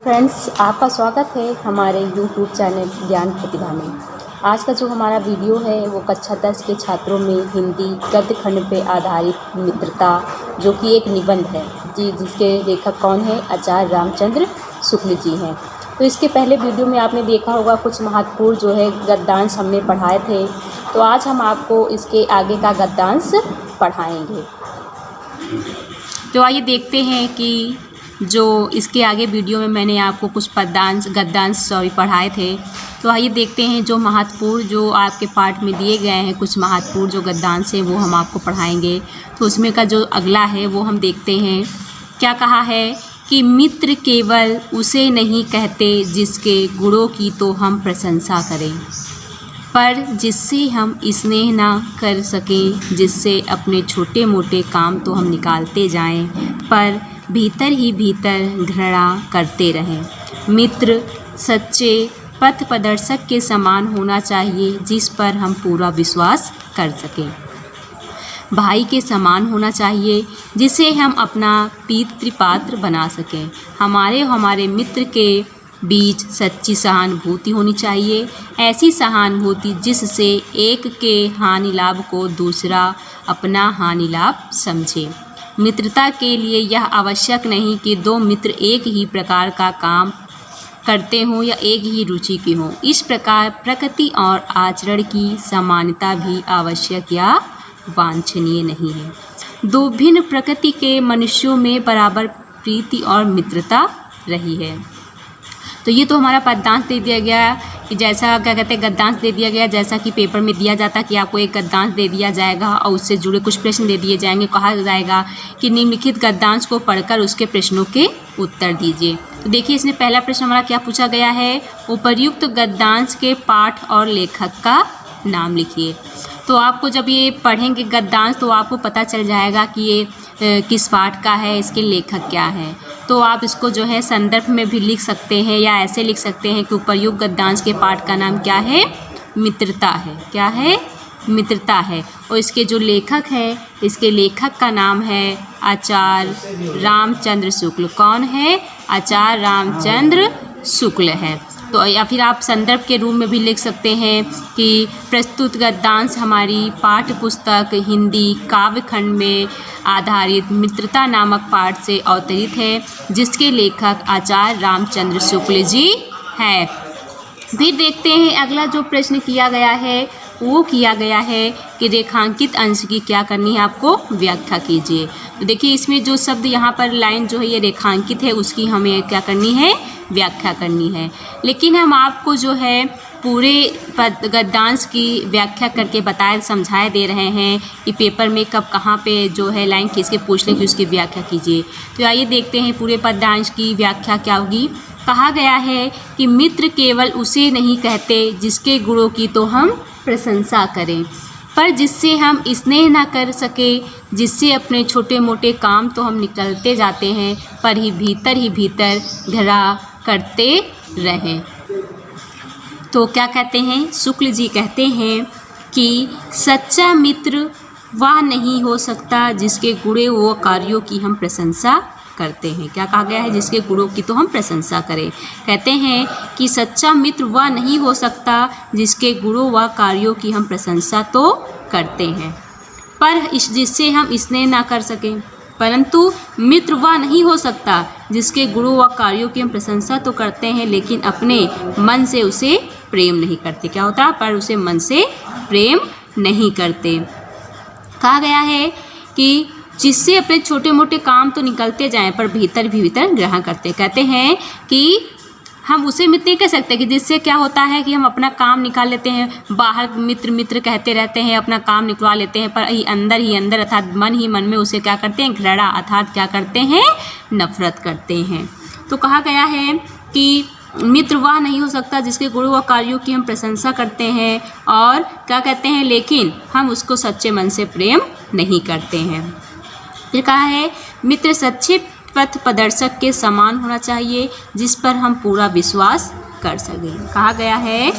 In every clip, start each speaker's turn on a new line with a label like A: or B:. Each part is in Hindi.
A: फ्रेंड्स, आपका स्वागत है हमारे यूट्यूब चैनल ज्ञान प्रतिभा में। आज का जो हमारा वीडियो है वो कक्षा 10 के छात्रों में हिंदी गद्य खंड पे आधारित मित्रता, जो कि एक निबंध है जी, जिसके लेखक कौन है? आचार्य रामचंद्र शुक्ल जी हैं। तो इसके पहले वीडियो में आपने देखा होगा कुछ महत्वपूर्ण जो है गद्यांश हमने पढ़ाए थे। तो आज हम आपको इसके आगे का गद्यांश पढ़ाएंगे। तो आइए देखते हैं कि जो इसके आगे वीडियो में मैंने आपको कुछ गद्यांश पढ़ाए थे। तो आइए देखते हैं जो महत्वपूर्ण जो आपके पाठ में दिए गए हैं, कुछ महत्वपूर्ण जो गद्यांश है वो हम आपको पढ़ाएंगे। तो उसमें का जो अगला है वो हम देखते हैं। क्या कहा है कि मित्र केवल उसे नहीं कहते जिसके गुणों की तो हम प्रशंसा करें, पर जिससे हम स्नेह ना कर सकें, जिससे अपने छोटे मोटे काम तो हम निकालते जाएं, पर भीतर ही भीतर घृणा करते रहें। मित्र सच्चे पथ प्रदर्शक के समान होना चाहिए, जिस पर हम पूरा विश्वास कर सकें। भाई के समान होना चाहिए, जिसे हम अपना पितृपात्र बना सकें। हमारे मित्र के बीच सच्ची सहानुभूति होनी चाहिए, ऐसी सहानुभूति जिससे एक के हानि लाभ को दूसरा अपना हानि लाभ समझे। मित्रता के लिए यह आवश्यक नहीं कि दो मित्र एक ही प्रकार का काम करते हों या एक ही रुचि के हों। इस प्रकार प्रकृति और आचरण की समानता भी आवश्यक या वांछनीय नहीं है। दो भिन्न प्रकृति के मनुष्यों में बराबर प्रीति और मित्रता रही है। तो ये तो हमारा पद्यांश दे दिया गया कि जैसा क्या कहते हैं गद्यांश दे दिया गया, जैसा कि पेपर में दिया जाता कि आपको एक गद्यांश दे दिया जाएगा और उससे जुड़े कुछ प्रश्न दे दिए जाएंगे। कहा जाएगा कि निम्नलिखित गद्यांश को पढ़कर उसके प्रश्नों के उत्तर दीजिए। तो देखिए इसमें पहला प्रश्न हमारा क्या पूछा गया है? उपर्युक्त गद्यांश के पाठ और लेखक का नाम लिखिए। तो आपको जब ये पढ़ेंगे गद्यांश तो आपको पता चल जाएगा कि ये किस पाठ का है, इसके लेखक क्या है। तो आप इसको जो है संदर्भ में भी लिख सकते हैं या ऐसे लिख सकते हैं कि उपर्युक्त गद्यांश के पाठ का नाम क्या है? मित्रता है। क्या है? मित्रता है। और इसके जो लेखक है, इसके लेखक का नाम है आचार्य रामचंद्र शुक्ल। कौन है? आचार्य रामचंद्र शुक्ल है। तो या फिर आप संदर्भ के रूप में भी लिख सकते हैं कि प्रस्तुत गद्यांश हमारी पाठ्य पुस्तक हिंदी काव्य खंड में आधारित मित्रता नामक पाठ से अवतरित है, जिसके लेखक आचार्य रामचंद्र शुक्ल जी हैं। फिर देखते हैं अगला जो प्रश्न किया गया है वो किया गया है कि रेखांकित अंश की क्या करनी है, आपको व्याख्या कीजिए। तो देखिए इसमें जो शब्द यहाँ पर लाइन जो है ये रेखांकित है, उसकी हमें क्या करनी है? व्याख्या करनी है। लेकिन हम आपको जो है पूरे गद्यांश की व्याख्या करके बताए समझाए दे रहे हैं कि पेपर में कब कहाँ पे जो है लाइन खींच के पूछ लें कि उसकी व्याख्या कीजिए। तो आइए देखते हैं पूरे पद्यांश की व्याख्या क्या होगी। कहा गया है कि मित्र केवल उसे नहीं कहते जिसके गुणों की तो हम प्रशंसा करें, पर जिससे हम स्नेह ना कर सके, जिससे अपने छोटे मोटे काम तो हम निकलते जाते हैं, पर ही भीतर घृणा करते रहें। तो क्या कहते हैं? शुक्ल जी कहते हैं कि सच्चा मित्र वह नहीं हो सकता जिसके गुणे व कार्यों की हम प्रशंसा करते हैं। क्या कहा गया है? जिसके गुणों की तो हम प्रशंसा करें। कहते हैं कि सच्चा मित्र वह नहीं हो सकता जिसके गुणों व कार्यों की हम प्रशंसा तो करते हैं, पर जिससे हम स्नेह ना कर सकें। परंतु मित्र वह नहीं हो सकता जिसके गुणों व कार्यों की हम प्रशंसा तो करते हैं, लेकिन अपने मन से उसे प्रेम नहीं करते। क्या होता है? पर उसे मन से प्रेम नहीं करते। कहा गया है कि जिससे अपने छोटे मोटे काम तो निकलते जाएं, पर भीतर ग्रहण करते। कहते हैं कि हम उसे मित्र नहीं कह सकते कि जिससे क्या होता है कि हम अपना काम निकाल लेते हैं, बाहर मित्र कहते रहते हैं, अपना काम निकलवा लेते हैं, पर ही अंदर अर्थात मन ही मन में उसे क्या करते हैं? घृणा अर्थात क्या करते हैं? नफरत करते हैं। तो कहा गया है कि मित्र वह नहीं हो सकता जिसके गुणों व कार्यों की हम प्रशंसा करते हैं, और क्या कहते हैं? लेकिन हम उसको सच्चे मन से प्रेम नहीं करते हैं। फिर कहा है मित्र सच्चे पथ प्रदर्शक के समान होना चाहिए, जिस पर हम पूरा विश्वास कर सकें। कहा गया है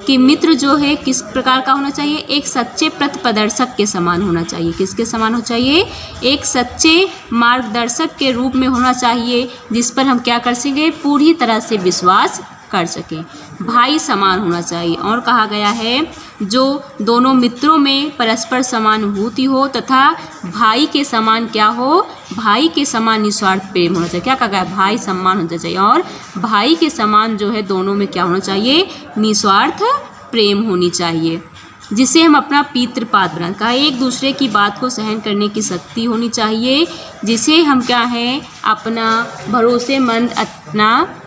A: कि मित्र जो है किस प्रकार का होना चाहिए, एक सच्चे पथ प्रदर्शक के समान होना चाहिए। किसके समान होना चाहिए, एक सच्चे मार्गदर्शक के रूप में होना चाहिए, जिस पर हम क्या कर सकें, पूरी तरह से विश्वास कर सकें। भाई समान होना चाहिए। और कहा गया है जो दोनों मित्रों में परस्पर समानुभूति हो तथा भाई के समान क्या हो, भाई के समान निस्वार्थ प्रेम होना चाहिए। क्या कहा गया, भाई समान होना चाहिए और भाई के समान जो है दोनों में क्या होना चाहिए, निस्वार्थ प्रेम होनी चाहिए, जिसे हम अपना पितृपाद बना। कहा एक दूसरे की बात को सहन करने की शक्ति होनी चाहिए, जिसे हम क्या है अपना भरोसेमंद अपना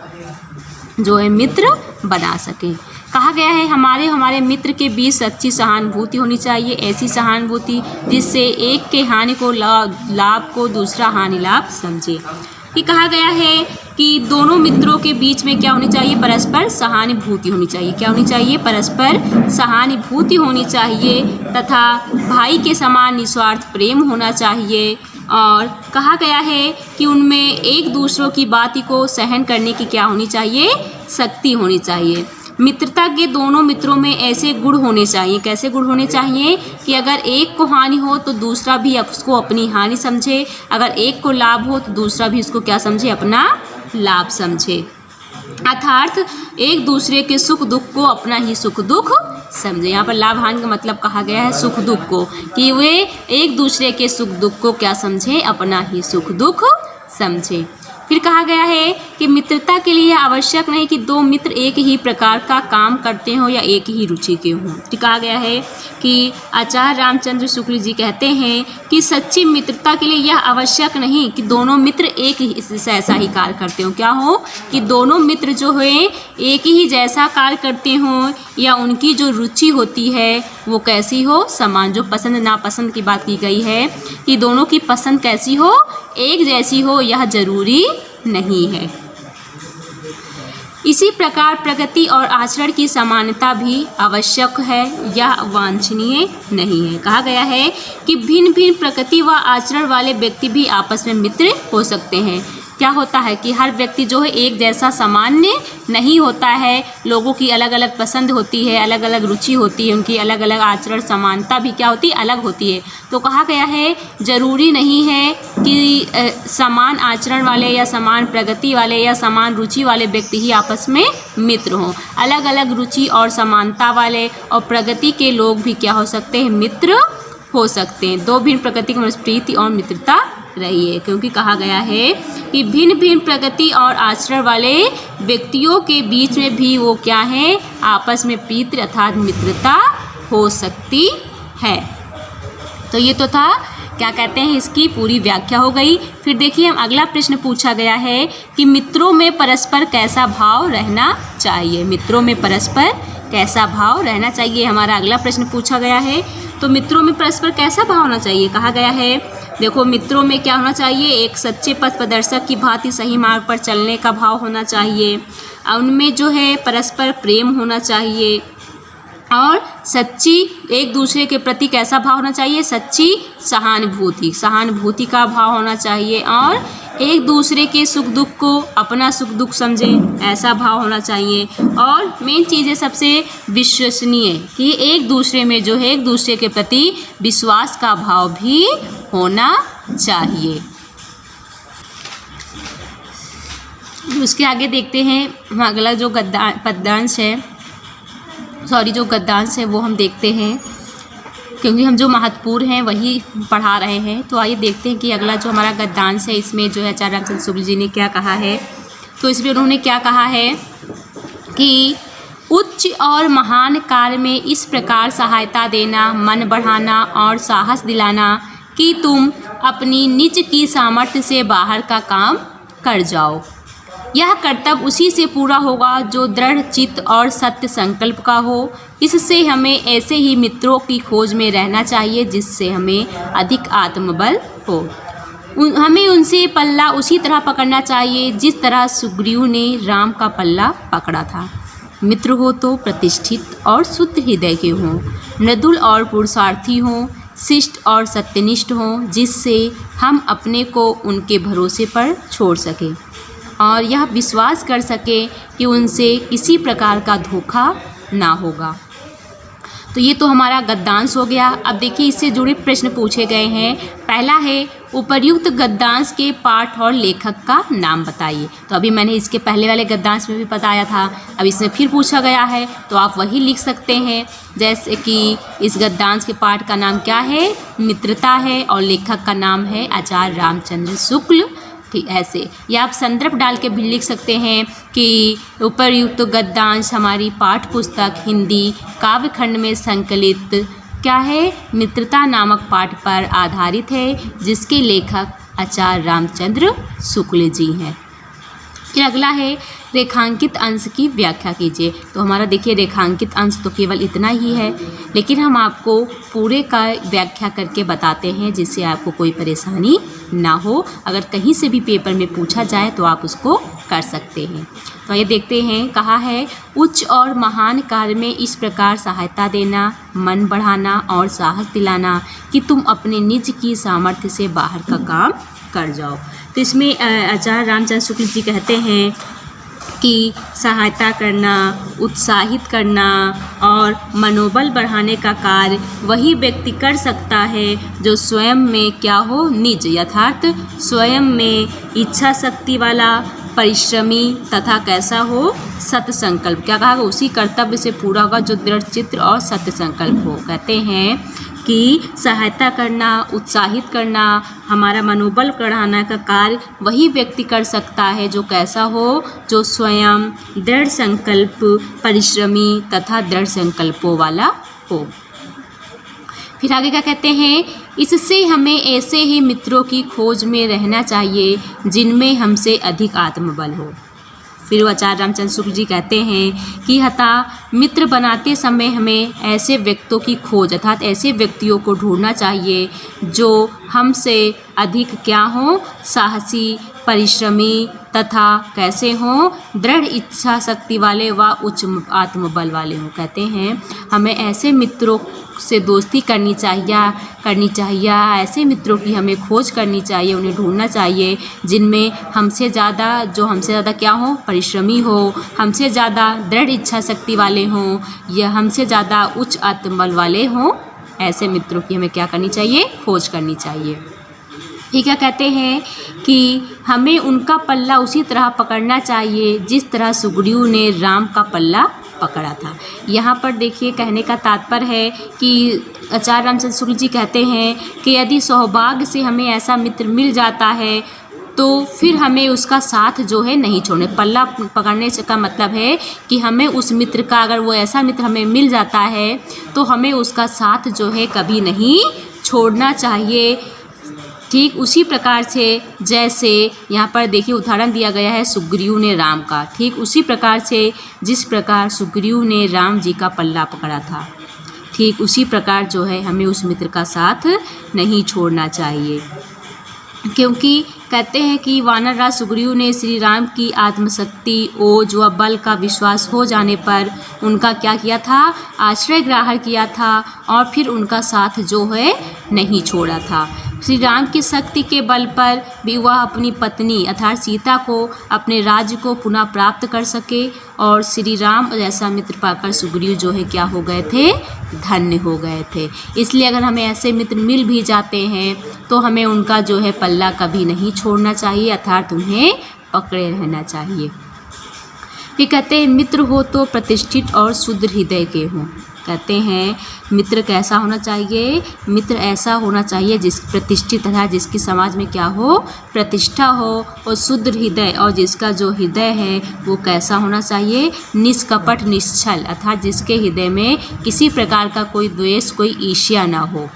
A: जो है मित्र बना सकें। कहा गया है हमारे मित्र के बीच सच्ची सहानुभूति होनी चाहिए, ऐसी सहानुभूति जिससे एक के हानि को लाभ को दूसरा हानि लाभ समझे। ये कहा गया है कि दोनों मित्रों के बीच में क्या होनी चाहिए, परस्पर सहानुभूति होनी चाहिए। क्या होनी चाहिए, परस्पर सहानुभूति होनी चाहिए तथा भाई के समान निस्वार्थ प्रेम होना चाहिए। और कहा गया है कि उनमें एक दूसरों की बात को सहन करने की क्या होनी चाहिए, शक्ति होनी चाहिए। मित्रता के दोनों मित्रों में ऐसे गुण होने चाहिए, कैसे गुण होने चाहिए कि अगर एक को हानि हो तो दूसरा भी उसको अपनी हानि समझे, अगर एक को लाभ हो तो दूसरा भी उसको क्या समझे, अपना लाभ समझे। अर्थात एक दूसरे के सुख दुख को अपना ही सुख दुख समझे। यहाँ पर लाभ हानि का मतलब कहा गया है सुख दुख को, कि वे एक दूसरे के सुख दुख को क्या समझे, अपना ही सुख दुख समझे। फिर कहा गया है कि मित्रता के लिए आवश्यक नहीं कि दो मित्र एक ही प्रकार का काम करते हों या एक ही रुचि के हों। तो कहा गया है कि आचार्य रामचंद्र शुक्ल जी कहते हैं कि सच्ची मित्रता के लिए यह आवश्यक नहीं कि दोनों मित्र एक ही ऐसा ही कार्य करते हों। क्या हो कि दोनों मित्र जो है एक ही जैसा कार्य करते हों या उनकी जो रुचि होती है वो कैसी हो, समान। जो पसंद नापसंद की बात की गई है कि दोनों की पसंद कैसी हो, एक जैसी हो, यह जरूरी नहीं है। इसी प्रकार प्रकृति और आचरण की समानता भी आवश्यक है, यह वांछनीय नहीं है। कहा गया है कि भिन्न भिन्न प्रकृति व आचरण वाले व्यक्ति भी आपस में मित्र हो सकते हैं। क्या होता है कि हर व्यक्ति जो है एक जैसा सामान्य नहीं होता है, लोगों की अलग अलग पसंद होती है, अलग अलग रुचि होती है, उनकी अलग अलग आचरण समानता भी क्या होती है, अलग होती है। तो कहा गया है जरूरी नहीं है कि समान आचरण वाले या समान प्रगति वाले या समान रुचि वाले व्यक्ति ही आपस में मित्र हों। अलग अलग रुचि और समानता वाले और प्रगति के लोग भी क्या हो सकते हैं, मित्र हो सकते हैं। दो भिन्न प्रकृति की प्रीति और मित्रता रही है, क्योंकि कहा गया है कि भिन्न भिन्न प्रकृति और आचरण वाले व्यक्तियों के बीच में भी वो क्या है, आपस में प्रीति अर्थात मित्रता हो सकती है। तो ये तो था क्या कहते हैं, इसकी पूरी व्याख्या हो गई। फिर देखिए हम अगला प्रश्न पूछा गया है कि मित्रों में परस्पर कैसा भाव रहना चाहिए। मित्रों में परस्पर कैसा भाव रहना चाहिए, हमारा अगला प्रश्न पूछा गया है। तो मित्रों में परस्पर कैसा भाव होना चाहिए, कहा गया है देखो मित्रों में क्या होना चाहिए, एक सच्चे पथ प्रदर्शक की भांति सही मार्ग पर चलने का भाव होना चाहिए। उनमें जो है परस्पर प्रेम होना चाहिए और सच्ची एक दूसरे के प्रति कैसा भाव होना चाहिए, सच्ची सहानुभूति का भाव होना चाहिए और एक दूसरे के सुख दुख को अपना सुख दुख समझें, ऐसा भाव होना चाहिए। और मेन चीज़ है सबसे विश्वसनीय, कि एक दूसरे में जो है एक दूसरे के प्रति विश्वास का भाव भी होना चाहिए। उसके आगे देखते हैं अगला जो गद्यांश है वो हम देखते हैं, क्योंकि हम जो महत्वपूर्ण हैं वही पढ़ा रहे हैं। तो आइए देखते हैं कि अगला जो हमारा गद्यांश है इसमें जो है आचार्य रामचंद्र शुक्ल जी ने क्या कहा है। तो इसमें उन्होंने क्या कहा है कि उच्च और महान कार्य में इस प्रकार सहायता देना, मन बढ़ाना और साहस दिलाना कि तुम अपनी निज की सामर्थ्य से बाहर का काम कर जाओ। यह कर्तव्य उसी से पूरा होगा जो दृढ़ चित्त और सत्य संकल्प का हो। इससे हमें ऐसे ही मित्रों की खोज में रहना चाहिए जिससे हमें अधिक आत्मबल हो। हमें उनसे पल्ला उसी तरह पकड़ना चाहिए जिस तरह सुग्रीव ने राम का पल्ला पकड़ा था। मित्र हो तो प्रतिष्ठित और शुद्ध हृदय के हों, मृदुल और पुरुषार्थी हों, शिष्ट और सत्यनिष्ठ हों, जिससे हम अपने को उनके भरोसे पर छोड़ सकें और यह विश्वास कर सके कि उनसे किसी प्रकार का धोखा ना होगा। तो ये तो हमारा गद्यांश हो गया। अब देखिए इससे जुड़े प्रश्न पूछे गए हैं। पहला है उपर्युक्त गद्यांश के पाठ और लेखक का नाम बताइए। तो अभी मैंने इसके पहले वाले गद्यांश में भी बताया था, अब इसमें फिर पूछा गया है तो आप वही लिख सकते हैं। जैसे कि इस गद्यांश के पाठ का नाम क्या है, मित्रता है, और लेखक का नाम है आचार्य रामचंद्र शुक्ल। ठीक ऐसे, या आप संदर्भ डाल के भी लिख सकते हैं कि उपर्युक्त गद्यांश हमारी पाठ्य पुस्तक हिंदी काव्य खंड में संकलित क्या है, मित्रता नामक पाठ पर आधारित है, जिसके लेखक आचार्य रामचंद्र शुक्ल जी हैं। फिर अगला है रेखांकित अंश की व्याख्या कीजिए। तो हमारा देखिए रेखांकित अंश तो केवल इतना ही है, लेकिन हम आपको पूरे का व्याख्या करके बताते हैं जिससे आपको कोई परेशानी ना हो। अगर कहीं से भी पेपर में पूछा जाए तो आप उसको कर सकते हैं। तो ये देखते हैं, कहा है उच्च और महान कार्य में इस प्रकार सहायता देना, मन बढ़ाना और साहस दिलाना कि तुम अपने निज की सामर्थ्य से बाहर का काम कर जाओ। तो इसमें आचार्य रामचंद्र शुक्ल जी कहते हैं कि सहायता करना, उत्साहित करना और मनोबल बढ़ाने का कार्य वही व्यक्ति कर सकता है जो स्वयं में क्या हो, निज यथार्थ स्वयं में इच्छा शक्ति वाला, परिश्रमी तथा कैसा हो, सत्य संकल्प। क्या कहा, उसी कर्तव्य से पूरा होगा जो दृढ़ चित्त और सत्य संकल्प हो। कहते हैं कि सहायता करना, उत्साहित करना, हमारा मनोबल बढ़ाने का कार्य वही व्यक्ति कर सकता है जो कैसा हो, जो स्वयं दृढ़ संकल्प, परिश्रमी तथा दृढ़ संकल्पों वाला हो। फिर आगे क्या कहते हैं, इससे हमें ऐसे ही मित्रों की खोज में रहना चाहिए जिनमें हमसे अधिक आत्मबल हो। फिर आचार्य रामचंद्र शुक्ल जी कहते हैं कि मित्र बनाते समय हमें ऐसे व्यक्तियों की खोज अर्थात ऐसे व्यक्तियों को ढूंढना चाहिए जो हमसे अधिक क्या हों, साहसी, परिश्रमी तथा कैसे हों, दृढ़ इच्छा शक्ति वाले व उच्च आत्मबल वाले हों। कहते हैं हमें ऐसे मित्रों से दोस्ती करनी चाहिए, ऐसे मित्रों की हमें खोज करनी चाहिए, उन्हें ढूंढना चाहिए जिनमें हमसे ज़्यादा क्या हो, परिश्रमी हो, हमसे ज़्यादा दृढ़ इच्छा शक्ति वाले हों, या हमसे ज़्यादा उच्च आत्मबल वाले हों। ऐसे मित्रों की हमें क्या करनी चाहिए, खोज करनी चाहिए। ठीक है, कहते हैं कि हमें उनका पल्ला उसी तरह पकड़ना चाहिए जिस तरह सुग्रीव ने राम का पल्ला पकड़ा था। यहाँ पर देखिए कहने का तात्पर्य है कि आचार्य रामचंद्र शुक्ल जी कहते हैं कि यदि सौभाग्य से हमें ऐसा मित्र मिल जाता है तो फिर हमें उसका साथ जो है नहीं छोड़ने। पल्ला पकड़ने से का मतलब है कि हमें उस मित्र का, अगर वो ऐसा मित्र हमें मिल जाता है तो हमें उसका साथ जो है कभी नहीं छोड़ना चाहिए। ठीक उसी प्रकार से जैसे यहाँ पर देखिए उदाहरण दिया गया है सुग्रीव ने राम का, ठीक उसी प्रकार से जिस प्रकार सुग्रीव ने राम जी का पल्ला पकड़ा था, ठीक उसी प्रकार जो है हमें उस मित्र का साथ नहीं छोड़ना चाहिए। क्योंकि कहते हैं कि वानरराज सुग्रीव ने श्री राम की आत्मशक्ति, ओज व बल का विश्वास हो जाने पर उनका क्या किया था, आश्रय ग्रहण किया था और फिर उनका साथ जो है नहीं छोड़ा था। श्री राम की शक्ति के बल पर भी वह अपनी पत्नी अर्थात सीता को, अपने राज्य को पुनः प्राप्त कर सके और श्री राम जैसा मित्र पाकर सुग्रीव जो है क्या हो गए थे, धन्य हो गए थे। इसलिए अगर हमें ऐसे मित्र मिल भी जाते हैं तो हमें उनका जो है पल्ला कभी नहीं छोड़ना चाहिए अर्थात उन्हें पकड़े रहना चाहिए। ये कहते हैं मित्र हो तो प्रतिष्ठित और शुद्ध हृदय के हों। कहते हैं मित्र कैसा होना चाहिए, मित्र ऐसा होना चाहिए जिस प्रतिष्ठित है, जिसकी समाज में क्या हो, प्रतिष्ठा हो और शुद्ध हृदय, और जिसका जो हृदय है वो कैसा होना चाहिए, निष्कपट निश्चल अर्थात जिसके हृदय में किसी प्रकार का कोई द्वेष, कोई ईर्ष्या ना हो,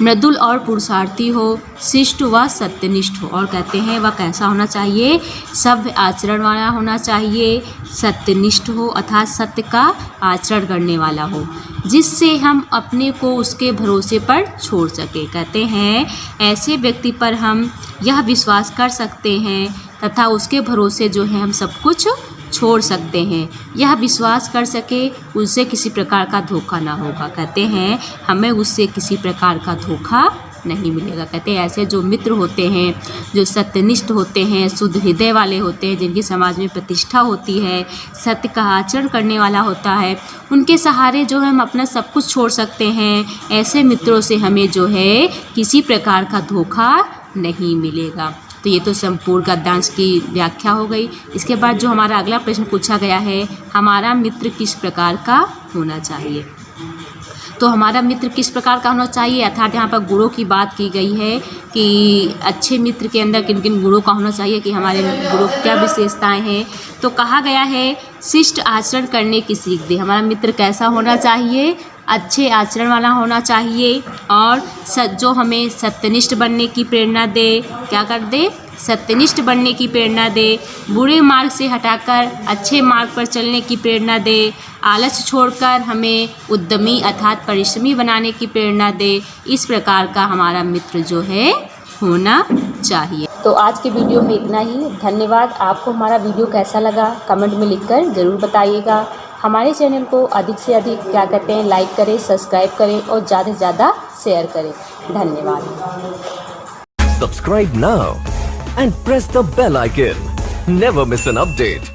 A: मृदुल और पुरुषार्थी हो, शिष्ट व सत्यनिष्ठ हो। और कहते हैं वह कैसा होना चाहिए, सभ्य आचरण वाला होना चाहिए, सत्यनिष्ठ हो अर्थात सत्य का आचरण करने वाला हो, जिससे हम अपने को उसके भरोसे पर छोड़ सके। कहते हैं ऐसे व्यक्ति पर हम यह विश्वास कर सकते हैं तथा उसके भरोसे जो है हम सब कुछ छोड़ सकते हैं, यह विश्वास कर सके उससे किसी प्रकार का धोखा ना होगा। कहते हैं हमें उससे किसी प्रकार का धोखा नहीं मिलेगा। कहते हैं ऐसे जो मित्र होते हैं, जो सत्यनिष्ठ होते हैं, शुद्ध हृदय वाले होते हैं, जिनकी समाज में प्रतिष्ठा होती है, सत्य का आचरण करने वाला होता है, उनके सहारे जो है हम अपना सब कुछ छोड़ सकते हैं। ऐसे मित्रों से हमें जो है किसी प्रकार का धोखा नहीं मिलेगा। तो ये तो संपूर्ण गद्यांश की व्याख्या हो गई। इसके बाद जो हमारा अगला प्रश्न पूछा गया है, हमारा मित्र किस प्रकार का होना चाहिए। तो हमारा मित्र किस प्रकार का होना चाहिए, अर्थात यहाँ पर गुणों की बात की गई है कि अच्छे मित्र के अंदर किन किन गुणों का होना चाहिए, कि हमारे गुणों की क्या विशेषताएं हैं। तो कहा गया है शिष्ट आचरण करने की सीख दे। हमारा मित्र कैसा होना चाहिए, अच्छे आचरण वाला होना चाहिए और जो हमें सत्यनिष्ठ बनने की प्रेरणा दे। क्या कर दे, सत्यनिष्ठ बनने की प्रेरणा दे, बुरे मार्ग से हटाकर अच्छे मार्ग पर चलने की प्रेरणा दे, आलस छोड़कर हमें उद्यमी अर्थात परिश्रमी बनाने की प्रेरणा दे। इस प्रकार का हमारा मित्र जो है होना चाहिए। तो आज के वीडियो में इतना ही। धन्यवाद। आपको हमारा वीडियो कैसा लगा कमेंट में लिखकर ज़रूर बताइएगा। हमारे चैनल को अधिक से अधिक क्या कहते हैं लाइक करें, सब्सक्राइब करें और ज़्यादा से ज़्यादा शेयर करें। धन्यवाद।
B: Subscribe now and press the bell icon. Never miss an update.